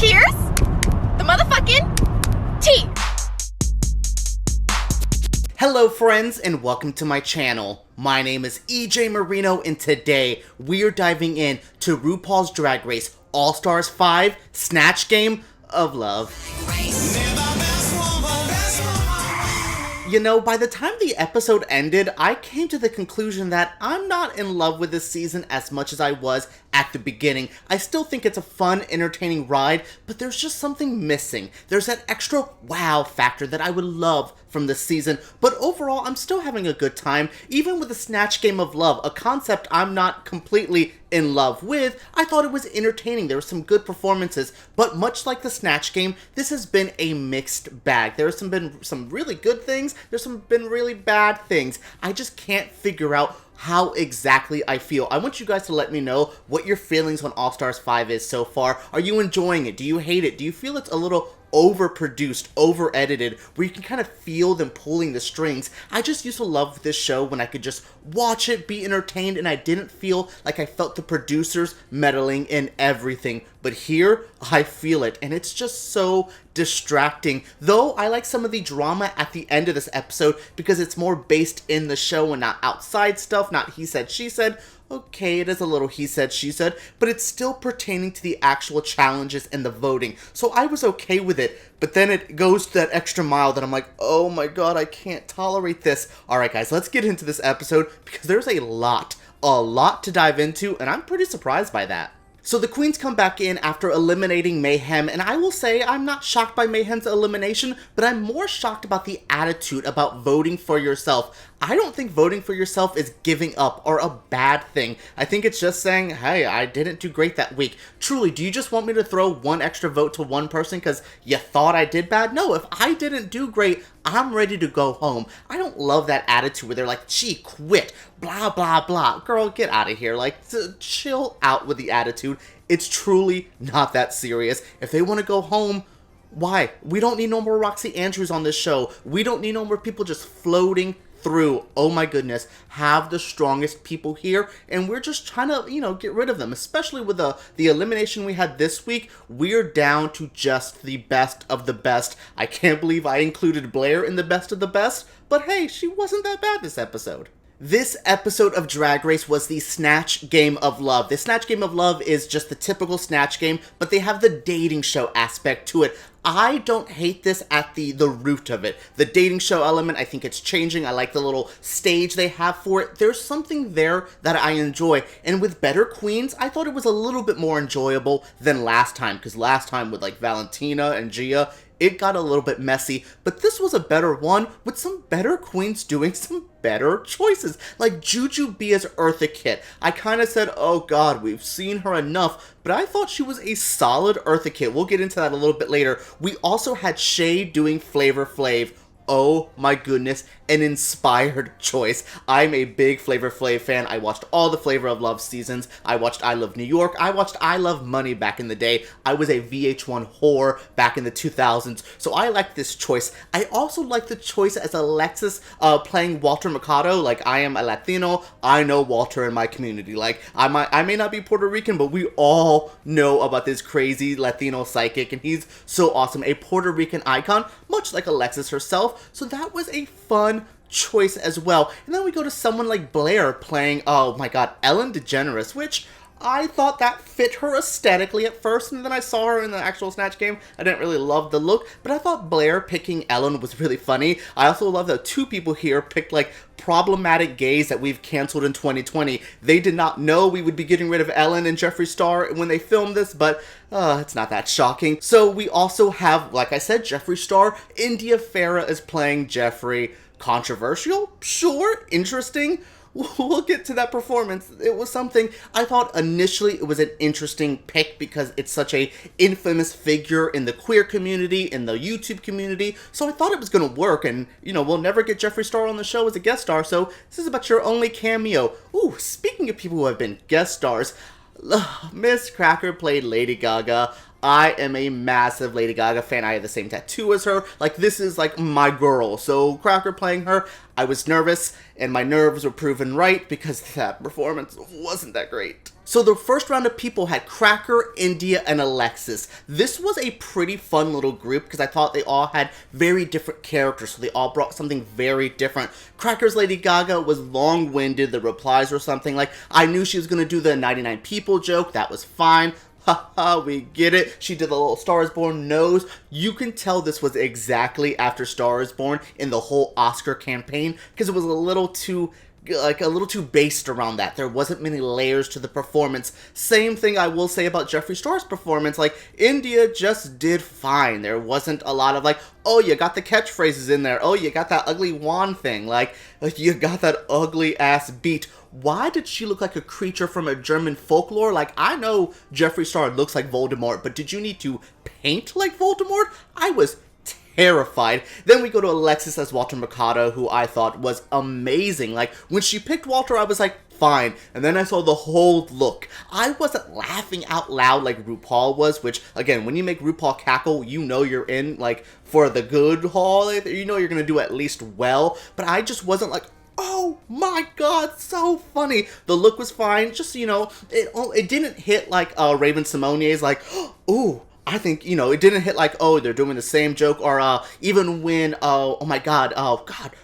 Cheers! The motherfucking tea! Hello friends and welcome to my channel. My name is EJ Marino and today we are diving in to RuPaul's Drag Race All-Stars 5 Snatch Game of Love. You know, by the time the episode ended, I came to the conclusion that I'm not in love with this season as much as I was at the beginning. I still think it's a fun, entertaining ride, but there's just something missing. There's that extra wow factor that I would love from this season, but overall, I'm still having a good time, even with the Snatch Game of Love, a concept I'm not completely in love with. I thought it was entertaining. There were some good performances, but much like the Snatch Game, this has been a mixed bag. There's been some really good things, there's been really bad things. I just can't figure out how exactly I feel. I want you guys to let me know what your feelings on All-Stars 5 is so far. Are you enjoying it? Do you hate it? Do you feel it's a little overproduced, over-edited, where you can kind of feel them pulling the strings? I just used to love this show when I could just watch it, be entertained, and I didn't feel like I felt the producers meddling in everything. But here, I feel it, and it's just so distracting. Though I like some of the drama at the end of this episode because it's more based in the show and not outside stuff, not he said, she said. Okay, it is a little he said, she said, but it's still pertaining to the actual challenges and the voting. So I was okay with it, but then it goes to that extra mile that I'm like, oh my god, I can't tolerate this. Alright guys, let's get into this episode because there's a lot to dive into, and I'm pretty surprised by that. So the queens come back in after eliminating Mayhem, and I will say I'm not shocked by Mayhem's elimination, but I'm more shocked about the attitude about voting for yourself. I don't think voting for yourself is giving up or a bad thing. I think it's just saying, hey, I didn't do great that week. Truly, do you just want me to throw one extra vote to one person because you thought I did bad? No, if I didn't do great, I'm ready to go home. I don't love that attitude where they're like, gee, quit, blah, blah, blah. Girl, get out of here. Like, chill out with the attitude. It's truly not that serious. If they want to go home, why? We don't need no more Roxy Andrews on this show. We don't need no more people just floating through. Oh my goodness, have the strongest people here, and we're just trying to, get rid of them, especially with the elimination we had this week. We're down to just the best of the best. I can't believe I included Blair in the best of the best, but hey, she wasn't that bad this episode. This episode of Drag Race was the Snatch Game of Love. The Snatch Game of Love is just the typical Snatch Game, but they have the dating show aspect to it. I don't hate this at the root of it. The dating show element, I think it's changing. I like the little stage they have for it. There's something there that I enjoy. And with better queens, I thought it was a little bit more enjoyable than last time. Because last time with like Valentina and Gia, it got a little bit messy, but this was a better one with some better queens doing some better choices. Like Jujubea's Eartha Kitt. I kind of said, oh god, we've seen her enough, but I thought she was a solid Eartha Kitt. We'll get into that a little bit later. We also had Shea doing Flavor Flav. Oh my goodness, an inspired choice. I'm a big Flavor Flav fan. I watched all the Flavor of Love seasons. I watched I Love New York. I watched I Love Money back in the day. I was a VH1 whore back in the 2000s, so I like this choice. I also like the choice as Alexis playing Walter Mercado. Like, I am a Latino. I know Walter in my community. Like, I may not be Puerto Rican, but we all know about this crazy Latino psychic, and he's so awesome. A Puerto Rican icon, much like Alexis herself. So that was a fun choice as well. And then we go to someone like Blair playing, oh my god, Ellen DeGeneres, which I thought that fit her aesthetically at first, and then I saw her in the actual Snatch Game. I didn't really love the look, but I thought Blair picking Ellen was really funny. I also love that two people here picked like problematic gays that we've canceled in 2020. They did not know we would be getting rid of Ellen and Jeffree Star when they filmed this, but it's not that shocking. So we also have, like I said, Jeffree Star. India Farrah is playing Jeffree. Controversial? Sure. Interesting. We'll get to that performance. It was something. I thought initially it was an interesting pick because it's such a infamous figure in the queer community, in the YouTube community, so I thought it was going to work, and, we'll never get Jeffree Star on the show as a guest star, so this is about your only cameo. Ooh, speaking of people who have been guest stars, Miss Cracker played Lady Gaga. I am a massive Lady Gaga fan. I have the same tattoo as her. Like, this is like my girl. So Cracker playing her, I was nervous, and my nerves were proven right because that performance wasn't that great. So the first round of people had Cracker, India, and Alexis. This was a pretty fun little group because I thought they all had very different characters, so they all brought something very different. Cracker's Lady Gaga was long-winded, the replies were something like, I knew she was going to do the 99 people joke, that was fine. Haha, we get it. She did the little Star is Born nose. You can tell this was exactly after Star is Born in the whole Oscar campaign because it was a little too based around that. There wasn't many layers to the performance. Same thing I will say about Jeffree Star's performance. Like, India just did fine. There wasn't a lot of like, oh, you got the catchphrases in there. Oh, you got that ugly wand thing. Like you got that ugly ass beat. Why did she look like a creature from a German folklore? Like, I know Jeffree Star looks like Voldemort, but did you need to paint like Voldemort? I was terrified. Then we go to Alexis as Walter Mercado, who I thought was amazing. Like, when she picked Walter, I was like, fine. And then I saw the whole look. I wasn't laughing out loud like RuPaul was, which, again, when you make RuPaul cackle, you know you're in, like, for the good haul. You know you're gonna do at least well. But I just wasn't like, oh my god, so funny. The look was fine. Just, you know, it didn't hit like Raven Simone's like, ooh, I think, you know, it didn't hit like, oh, they're doing the same joke, or even when, oh my god,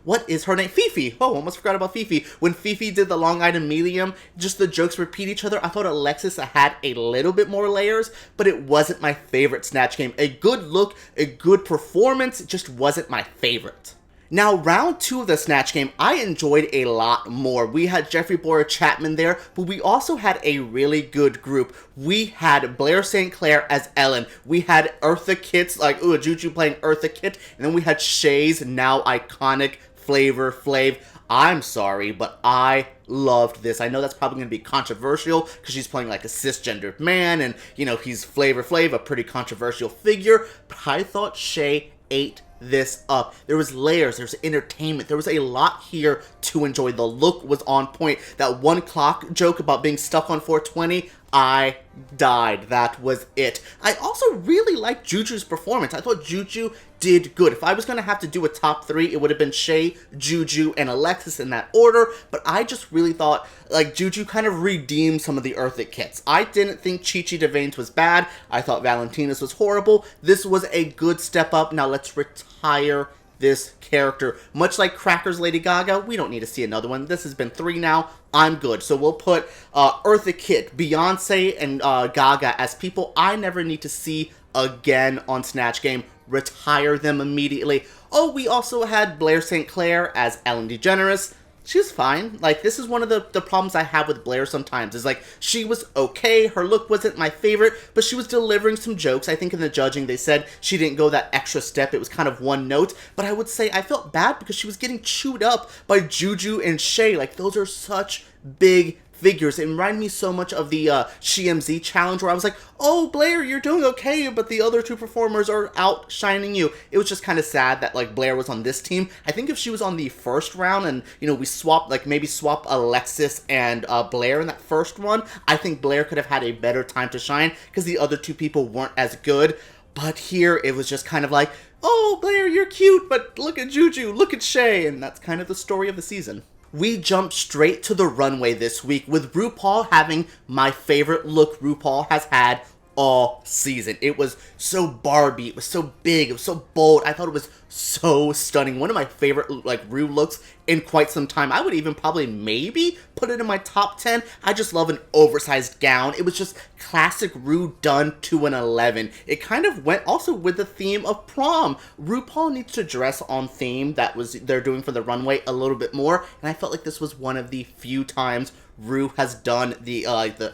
what is her name? Fifi. Oh, almost forgot about Fifi. When Fifi did the long item medium, just the jokes repeat each other. I thought Alexis had a little bit more layers, but it wasn't my favorite Snatch Game. A good look, a good performance, it just wasn't my favorite. Now, round 2 of the Snatch Game, I enjoyed a lot more. We had Jeffree Boyer Chapman there, but we also had a really good group. We had Blair St. Clair as Ellen. We had Eartha Kitt's, like, ooh, Juju playing Eartha Kitt. And then we had Shea's now iconic Flavor Flav. I'm sorry, but I loved this. I know that's probably going to be controversial because she's playing like a cisgendered man and, you know, he's Flavor Flav, a pretty controversial figure. But I thought Shea ate this up. There was layers, there's entertainment, there was a lot here to enjoy. The look was on point. That 1 clock joke about being stuck on 420, I died. That was it. I also really liked Juju's performance. I thought Juju did good. If I was going to have to do a top 3, it would have been Shea, Juju, and Alexis in that order, but I just really thought, like, Juju kind of redeemed some of the Eartha Kitts. I didn't think Chi Chi DeVayne's was bad. I thought Valentina's was horrible. This was a good step up. Now let's retire this character. Much like Cracker's Lady Gaga, we don't need to see another one. This has been 3 now. I'm good. So we'll put Eartha Kitt, Beyonce, and Gaga as people I never need to see again on Snatch Game. Retire them immediately. Oh, we also had Blair St. Clair as Ellen DeGeneres. She was fine. Like, this is one of the problems I have with Blair sometimes, is like, she was okay, her look wasn't my favorite, but she was delivering some jokes. I think in the judging they said she didn't go that extra step, it was kind of one note, but I would say I felt bad because she was getting chewed up by Juju and Shea. Like, those are such big figures. It reminded me so much of the SheMZ challenge where I was like, oh, Blair, you're doing okay, but the other 2 performers are outshining you. It was just kind of sad that, like, Blair was on this team. I think if she was on the first round and, you know, we swapped, like, maybe swap Alexis and Blair in that first one, I think Blair could have had a better time to shine because the other 2 people weren't as good. But here, it was just kind of like, oh, Blair, you're cute, but look at Juju, look at Shea, and that's kind of the story of the season. We jumped straight to the runway this week with RuPaul having my favorite look RuPaul has had all season. It was so Barbie, it was so big, it was so bold. I thought it was so stunning. One of my favorite, like, Ru looks in quite some time. I would even probably maybe put it in my top 10. I just love an oversized gown. It was just classic Ru done to an 11. It kind of went also with the theme of prom. RuPaul needs to dress on theme that they're doing for the runway a little bit more, and I felt like this was one of the few times Ru has done the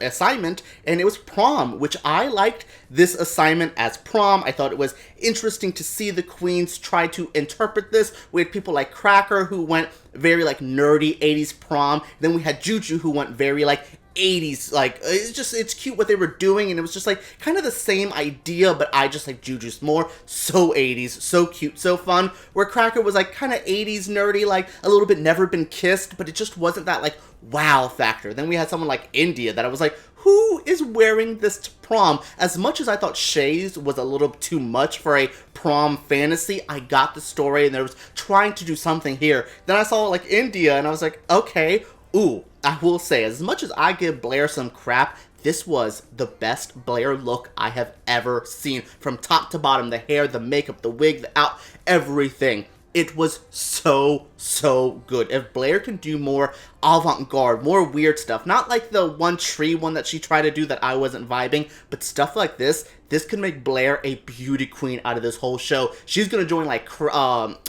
assignment, and it was prom, which I liked this assignment as prom. I thought it was interesting to see the queens try to interpret this. We had people like Cracker who went very like nerdy 80s prom. Then we had Juju who went very like 80s, like, it's cute what they were doing, and it was just like kind of the same idea, but I just like Juju's more. So 80s, so cute, so fun. Where Cracker was like kind of 80s nerdy, like a little bit Never Been Kissed, but it just wasn't that like wow factor. Then we had someone like India that I was like, who is wearing this to prom? As much as I thought Shea's was a little too much for a prom fantasy, I got the story and there was trying to do something here. Then I saw like India and I was like, okay, ooh, I will say, as much as I give Blair some crap, this was the best Blair look I have ever seen. From top to bottom, the hair, the makeup, the wig, the out, everything. It was so good. If Blair can do more avant-garde, more weird stuff, not like the one tree one that she tried to do that I wasn't vibing, but stuff like this could make Blair a beauty queen out of this whole show. She's gonna join like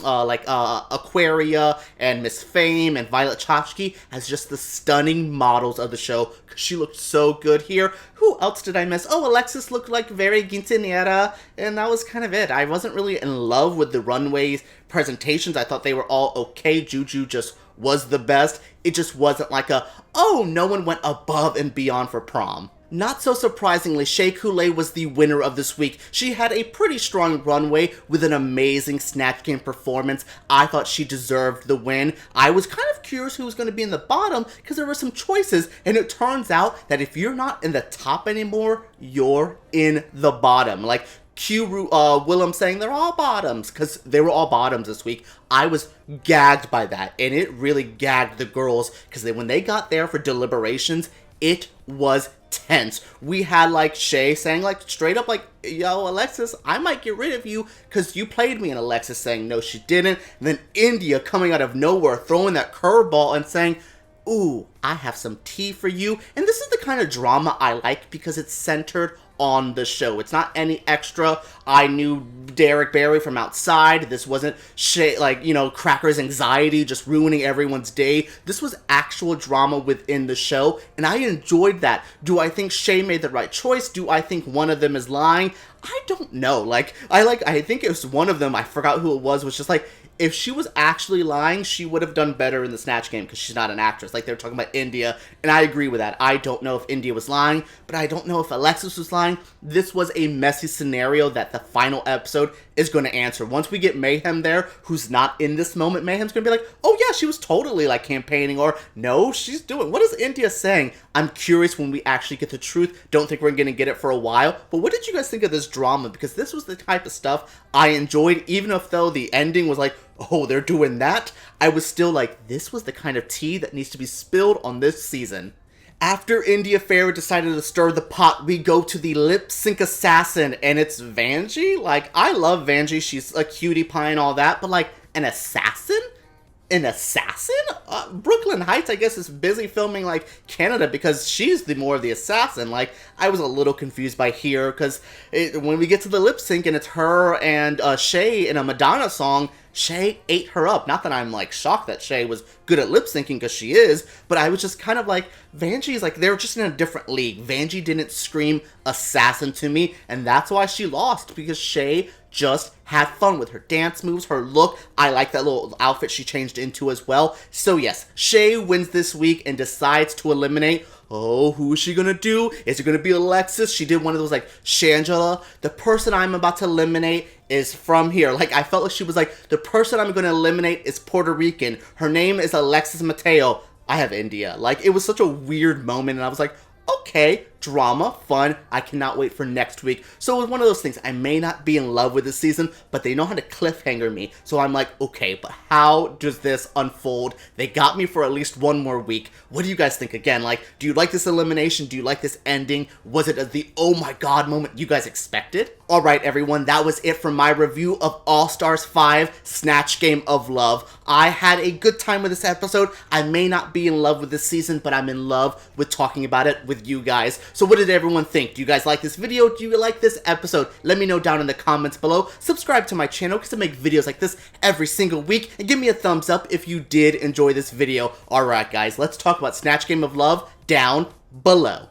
Aquaria and Miss Fame and Violet Chachki as just the stunning models of the show. She looked so good here. Who else did I miss? Oh, Alexis looked like very quinceañera, and that was kind of it. I wasn't really in love with the Runway's presentations. I thought they were all okay. Juju just was the best. It just wasn't like a, oh, no one went above and beyond for prom. Not so surprisingly, Shea Coulee was the winner of this week. She had a pretty strong runway with an amazing Snatch Game performance. I thought she deserved the win. I was kind of curious who was going to be in the bottom because there were some choices, and it turns out that if you're not in the top anymore, you're in the bottom. Like Willem saying they're all bottoms, because they were all bottoms this week. I was gagged by that, and it really gagged the girls, because when they got there for deliberations, it was tense. We had like Shea saying like straight up like, yo, Alexis, I might get rid of you because you played me, and Alexis saying no, she didn't. And then India coming out of nowhere, throwing that curveball and saying, ooh, I have some tea for you. And this is the kind of drama I like because it's centered on the show. It's not any extra. I knew Derek Barry from outside. This wasn't Shea, like, you know, Cracker's anxiety just ruining everyone's day. This was actual drama within the show, and I enjoyed that. Do I think Shea made the right choice? Do I think one of them is lying? I don't know. I think it was one of them, I forgot who it was just like, if she was actually lying, she would have done better in the Snatch Game because she's not an actress. Like, they were talking about India, and I agree with that. I don't know if India was lying, but I don't know if Alexis was lying. This was a messy scenario that the final episode is going to answer. Once we get Mayhem there, who's not in this moment, Mayhem's going to be like, oh yeah, she was totally like campaigning, or no, she's doing, what is India saying? I'm curious when we actually get the truth. Don't think we're going to get it for a while, but what did you guys think of this drama? Because this was the type of stuff I enjoyed, even if though the ending was like, oh, they're doing that, I was still like, this was the kind of tea that needs to be spilled on this season. After India Farrah decided to stir the pot, we go to the lip sync assassin, and it's Vanjie. Like, I love Vanjie, she's a cutie pie and all that, but like, an assassin? An assassin? Brooklyn Heights, I guess, is busy filming, like, Canada, because she's the more of the assassin. Like, I was a little confused by here, because when we get to the lip sync, and it's her and Shea in a Madonna song, Shea ate her up. Not that I'm, like, shocked that Shea was good at lip syncing, because she is, but I was just kind of like, Vanjie's like, they're just in a different league. Vanjie didn't scream assassin to me, and that's why she lost, because Shea just had fun with her dance moves, her look. I like that little outfit she changed into as well. So yes, Shea wins this week and decides to eliminate, oh, who is she gonna do? Is it gonna be Alexis? She did one of those like, Shangela, the person I'm about to eliminate is from here. Like, I felt like she was like, the person I'm gonna eliminate is Puerto Rican. Her name is Alexis Mateo. I have India. Like, it was such a weird moment, and I was like, okay, drama, fun, I cannot wait for next week. So it was one of those things, I may not be in love with this season, but they know how to cliffhanger me. So I'm like, okay, but how does this unfold? They got me for at least one more week. What do you guys think? Again, like, do you like this elimination? Do you like this ending? Was it the oh my god moment you guys expected? Alright everyone, that was it for my review of All Stars 5 Snatch Game of Love. I had a good time with this episode. I may not be in love with this season, but I'm in love with talking about it with you guys. So what did everyone think? Do you guys like this video? Do you like this episode? Let me know down in the comments below. Subscribe to my channel because I make videos like this every single week. And give me a thumbs up if you did enjoy this video. Alright guys, let's talk about Snatch Game of Love down below.